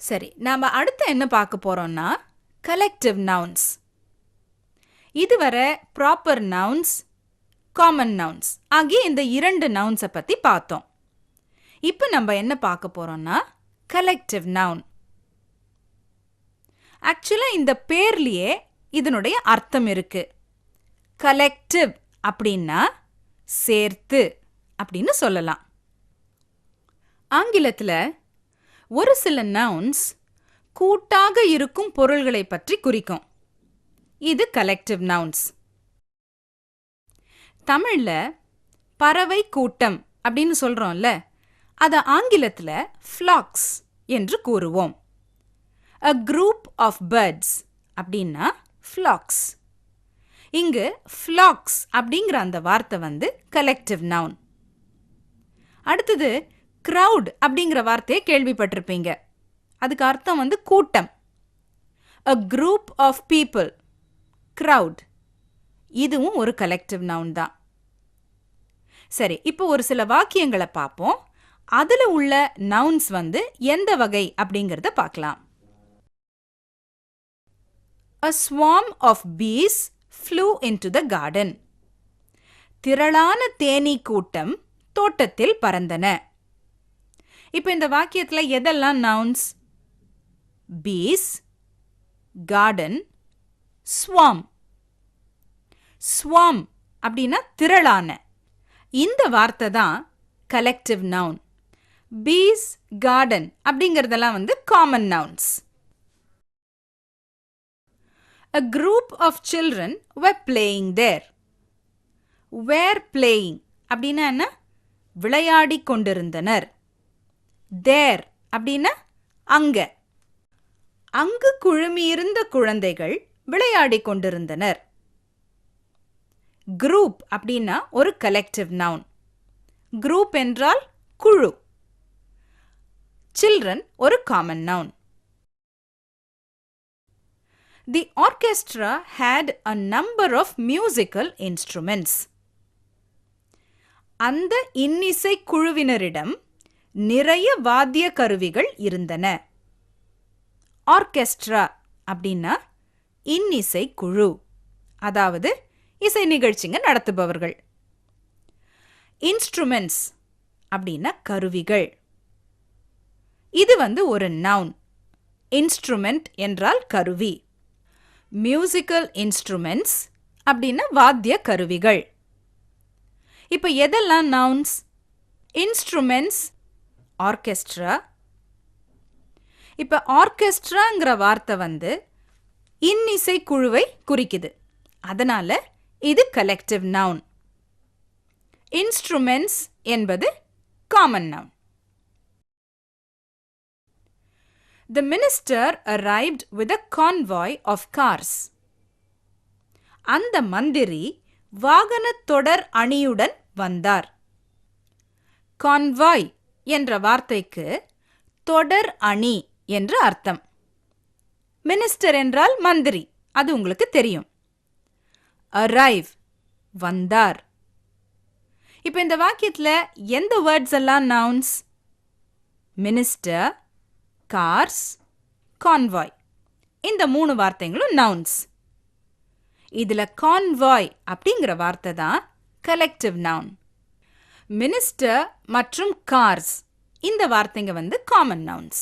சரி, நாம அடுத்து என்ன பார்க்க போறோம்னா கலெக்டிவ் நவுன்ஸ். இதுவரை ப்ராப்பர் நவுன்ஸ், காமன் நவுன்ஸ் ஆகிய இந்த இரண்டு நவுன்ஸை பற்றி பார்த்தோம். இப்போ நம்ம என்ன பார்க்க போறோம்னா கலெக்டிவ் நவுன். ஆக்சுவலாக இந்த பேர்லேயே இதனுடைய அர்த்தம் இருக்கு. கலெக்டிவ் அப்படின்னா சேர்த்து அப்படின்னு சொல்லலாம். ஆங்கிலத்தில் ஒரு சில நவுன்ஸ் கூட்டாக இருக்கும் பொருள்களை பற்றி குறிக்கும். இது கலெக்டிவ் நவுன்ஸ். தமிழ்ல பறவை கூட்டம் அப்படின்னு சொல்றோம்ல, அதை ஆங்கிலத்தில் ஃப்ளாக்ஸ் என்று கூறுவோம். A group of birds அப்படின்னா ஃப்ளாக்ஸ். இங்கு ஃப்ளாக்ஸ் அப்படிங்கிற அந்த வார்த்தை வந்து கலெக்டிவ் நவுன். அடுத்தது crowd அப்படிங்கிற வார்த்தையை கேள்விப்பட்டிருப்பீங்க. அதுக்கு அர்த்தம் வந்து கூட்டம். A group of people, crowd. இதுவும் ஒரு கலெக்டிவ் நவுன் தான். சரி, இப்போ ஒரு சில வாக்கியங்களை பார்ப்போம். அதில் உள்ள நவுன்ஸ் வந்து எந்த வகை அப்படிங்கிறத பார்க்கலாம். A swarm of bees flew into the garden. திரளான தேனீ கூட்டம் தோட்டத்தில் பறந்தன. இப்போ இந்த வாக்கியத்தில் எதெல்லாம் nouns? Bees, garden, swarm. Swarm அப்படின்னா திரளான. இந்த வார்த்தை தான் கலெக்டிவ் நவுன். பீஸ், கார்டன் அப்படிங்கிறதெல்லாம் வந்து common nouns. A group of children were playing there. Were playing அப்படின்னா என்ன? விளையாடி கொண்டிருந்தனர். There அப்படின்னா அங்க. அங்கு குழுமியிருந்த குழந்தைகள் விளையாடி கொண்டிருந்தனர். குரூப் அப்படின்னா ஒரு கலெக்டிவ் நவுன். குரூப் என்றால் குழு. சில்ட்ரன் ஒரு common noun. The orchestra had a number of musical instruments. அந்த இன்னிசை குழுவினரிடம் நிறைய வாத்திய கருவிகள் இருந்தன. ஆர்கெஸ்ட்ரா அப்படின்னா இன்னிசை குழு, அதாவது இசை நிகழ்ச்சிங்க நடத்துபவர்கள். இன்ஸ்ட்ருமெண்ட்ஸ் அப்படின்னா கருவிகள். இது வந்து ஒரு நவுன். இன்ஸ்ட்ருமெண்ட் என்றால் கருவி. மியூசிக்கல் இன்ஸ்ட்ருமெண்ட்ஸ் அப்படின்னா வாத்திய கருவிகள். இப்போ எதெல்லாம் நவுன்ஸ்? Instruments, orchestra. இப்போ ஆர்கெஸ்ட்ராங்கிற வார்த்தை வந்து இன்னிசை குழுவை குறிக்குது. அதனால இது கலெக்டிவ் நவுன். இன்ஸ்ட்ருமெண்ட்ஸ் என்பது common noun. The minister arrived with a convoy of cars. அந்த மந்திரி வாகன தொடர் அணியுடன் வந்தார். கான்வாய் என்ற வார்த்தைக்கு தொடர் அணி என்று அர்த்தம். மினிஸ்டர் என்றால் மந்திரி, அது உங்களுக்கு தெரியும். arrive வந்தார். இப்போ இந்த வாக்கியத்தில் எந்த வேர்ட்ஸ் எல்லாம் நவுன்ஸ்? Minister, cars, convoy. இந்த 3 வார்த்தைகளும் நவுன்ஸ். இதில் கான்வாய் அப்படிங்கிற வார்த்தை தான் கலெக்டிவ் நவுன். மினிஸ்டர் மற்றும் கார்ஸ் இந்த வார்த்தைங்க வந்து காமன் நவுன்ஸ்.